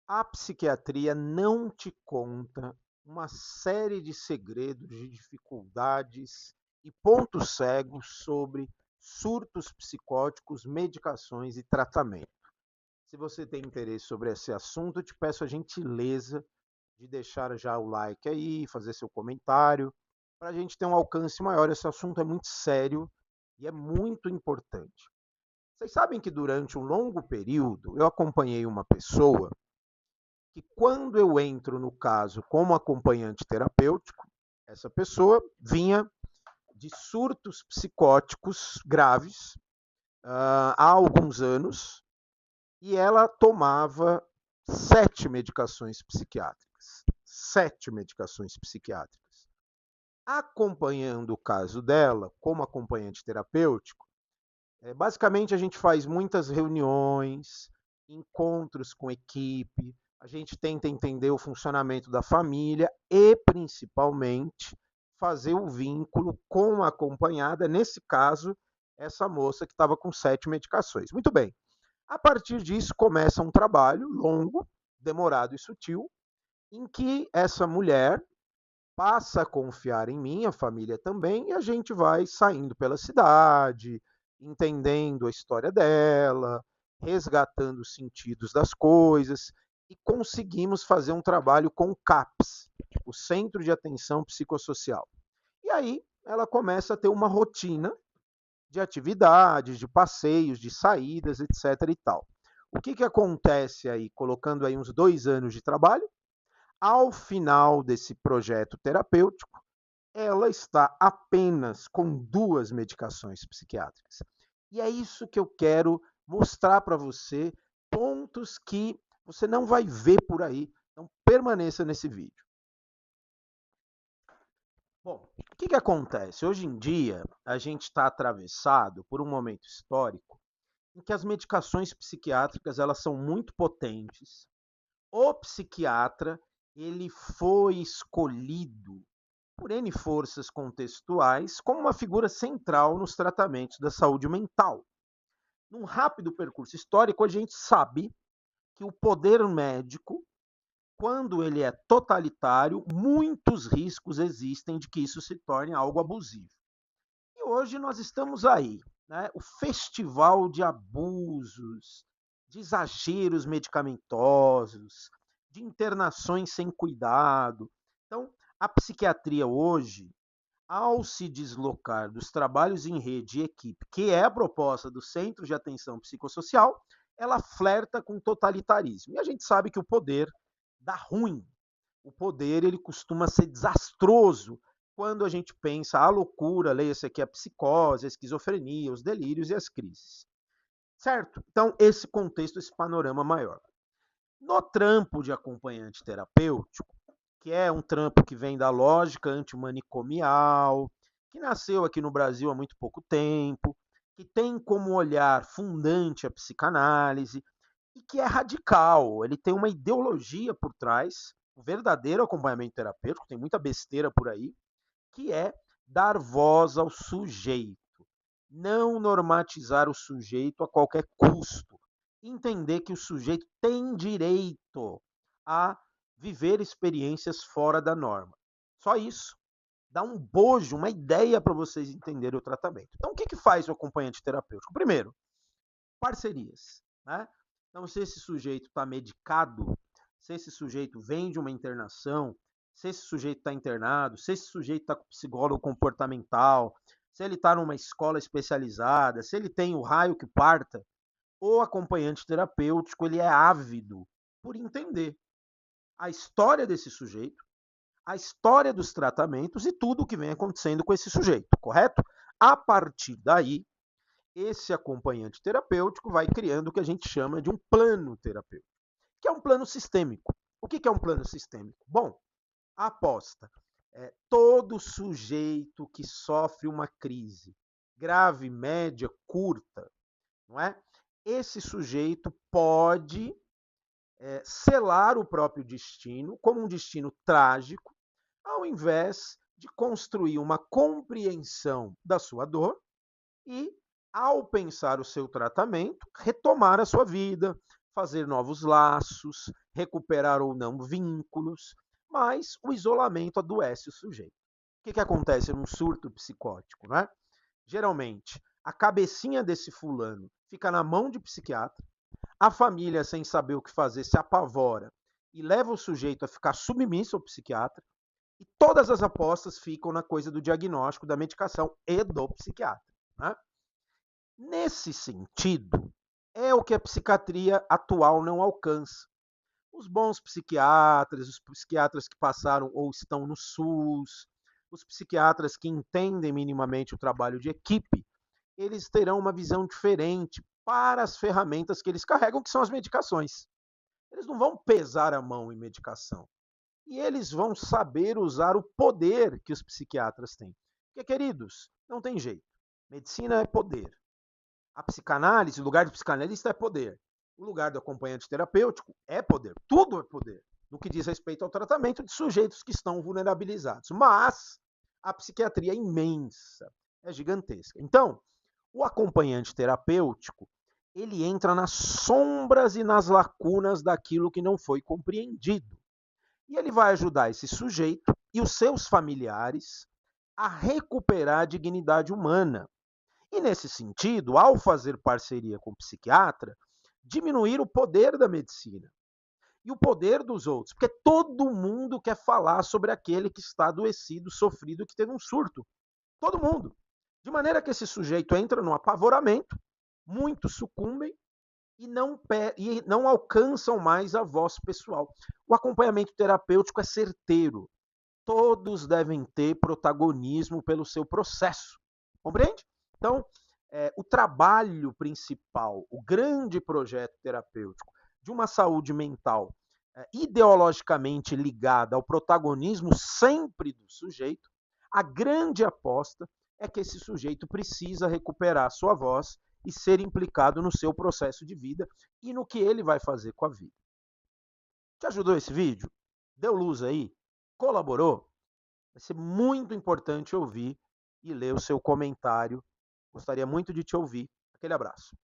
A psiquiatria não te conta uma série de segredos, de dificuldades e pontos cegos sobre surtos psicóticos, medicações e tratamento. Se você tem interesse sobre esse assunto, eu te peço a gentileza de deixar já o like aí, fazer seu comentário, para a gente ter um alcance maior. Esse assunto é muito sério e é muito importante. Vocês sabem que durante um longo período eu acompanhei uma pessoa que, quando eu entro no caso como acompanhante terapêutico, essa pessoa vinha de surtos psicóticos graves há alguns anos e ela tomava 7 medicações psiquiátricas. 7 medicações psiquiátricas. Acompanhando o caso dela, como acompanhante terapêutico, basicamente a gente faz muitas reuniões, encontros com equipe, a gente tenta entender o funcionamento da família e, principalmente, fazer o vínculo com a acompanhada, nesse caso, essa moça que estava com 7 medicações. Muito bem. A partir disso, começa um trabalho longo, demorado e sutil, em que essa mulher passa a confiar em mim, a família também, e a gente vai saindo pela cidade, entendendo a história dela, resgatando os sentidos das coisas, e conseguimos fazer um trabalho com o CAPS, o Centro de Atenção Psicossocial. E aí ela começa a ter uma rotina de atividades, de passeios, de saídas, etc. e tal. O que acontece aí, colocando aí uns 2 anos de trabalho? Ao final desse projeto terapêutico, ela está apenas com 2 medicações psiquiátricas. E é isso que eu quero mostrar para você, pontos que você não vai ver por aí. Então, permaneça nesse vídeo. Bom, o que acontece? Hoje em dia, a gente está atravessado por um momento histórico em que as medicações psiquiátricas elas são muito potentes. O psiquiatra ele foi escolhido por N forças contextuais como uma figura central nos tratamentos da saúde mental. Num rápido percurso histórico, a gente sabe que o poder médico, quando ele é totalitário, muitos riscos existem de que isso se torne algo abusivo. E hoje nós estamos aí, né? O festival de abusos, de exageros medicamentosos, de internações sem cuidado. Então, a psiquiatria hoje, ao se deslocar dos trabalhos em rede e equipe, que é a proposta do Centro de Atenção Psicossocial, ela flerta com totalitarismo. E a gente sabe que o poder dá ruim. O poder ele costuma ser desastroso quando a gente pensa a loucura, leia-se aqui a psicose, a esquizofrenia, os delírios e as crises. Certo? Então, esse contexto, esse panorama maior. No trampo de acompanhante terapêutico, que é um trampo que vem da lógica antimanicomial, que nasceu aqui no Brasil há muito pouco tempo, que tem como olhar fundante a psicanálise e que é radical. Ele tem uma ideologia por trás, o verdadeiro acompanhamento terapêutico, tem muita besteira por aí, que é dar voz ao sujeito, não normatizar o sujeito a qualquer custo, entender que o sujeito tem direito a viver experiências fora da norma. Só isso. Dá um bojo, uma ideia para vocês entenderem o tratamento. Então, o que faz o acompanhante terapêutico? Primeiro, parcerias. Né? Então, se esse sujeito está medicado, se esse sujeito vem de uma internação, se esse sujeito está internado, se esse sujeito está com psicólogo comportamental, se ele está numa escola especializada, se ele tem o raio que parta, o acompanhante terapêutico ele é ávido por entender a história desse sujeito, a história dos tratamentos e tudo o que vem acontecendo com esse sujeito, correto? A partir daí, esse acompanhante terapêutico vai criando o que a gente chama de um plano terapêutico, que é um plano sistêmico. O que é um plano sistêmico? Bom, a aposta é todo sujeito que sofre uma crise grave, média, curta, não é? Esse sujeito pode selar o próprio destino como um destino trágico, ao invés de construir uma compreensão da sua dor e, ao pensar o seu tratamento, retomar a sua vida, fazer novos laços, recuperar ou não vínculos, mas o isolamento adoece o sujeito. O que acontece num surto psicótico, né? Geralmente, a cabecinha desse fulano fica na mão de psiquiatra, a família, sem saber o que fazer, se apavora e leva o sujeito a ficar submisso ao psiquiatra, e todas as apostas ficam na coisa do diagnóstico, da medicação e do psiquiatra. Né? Nesse sentido, é o que a psiquiatria atual não alcança. Os bons psiquiatras, os psiquiatras que passaram ou estão no SUS, os psiquiatras que entendem minimamente o trabalho de equipe, eles terão uma visão diferente para as ferramentas que eles carregam, que são as medicações. Eles não vão pesar a mão em medicação. E eles vão saber usar o poder que os psiquiatras têm. Porque, queridos, não tem jeito. Medicina é poder. A psicanálise, o lugar de psicanalista é poder. O lugar do acompanhante terapêutico é poder. Tudo é poder, no que diz respeito ao tratamento de sujeitos que estão vulnerabilizados. Mas a psiquiatria é imensa, é gigantesca. Então, o acompanhante terapêutico, ele entra nas sombras e nas lacunas daquilo que não foi compreendido. E ele vai ajudar esse sujeito e os seus familiares a recuperar a dignidade humana. E nesse sentido, ao fazer parceria com o psiquiatra, diminuir o poder da medicina e o poder dos outros, porque todo mundo quer falar sobre aquele que está adoecido, sofrido, que teve um surto. Todo mundo. De maneira que esse sujeito entra no apavoramento, muitos sucumbem e não alcançam mais a voz pessoal. O acompanhamento terapêutico é certeiro. Todos devem ter protagonismo pelo seu processo. Compreende? Então, o trabalho principal, o grande projeto terapêutico de uma saúde mental ideologicamente ligada ao protagonismo sempre do sujeito, a grande aposta é que esse sujeito precisa recuperar sua voz e ser implicado no seu processo de vida e no que ele vai fazer com a vida. Te ajudou esse vídeo? Deu luz aí? Colaborou? Vai ser muito importante ouvir e ler o seu comentário. Gostaria muito de te ouvir. Aquele abraço.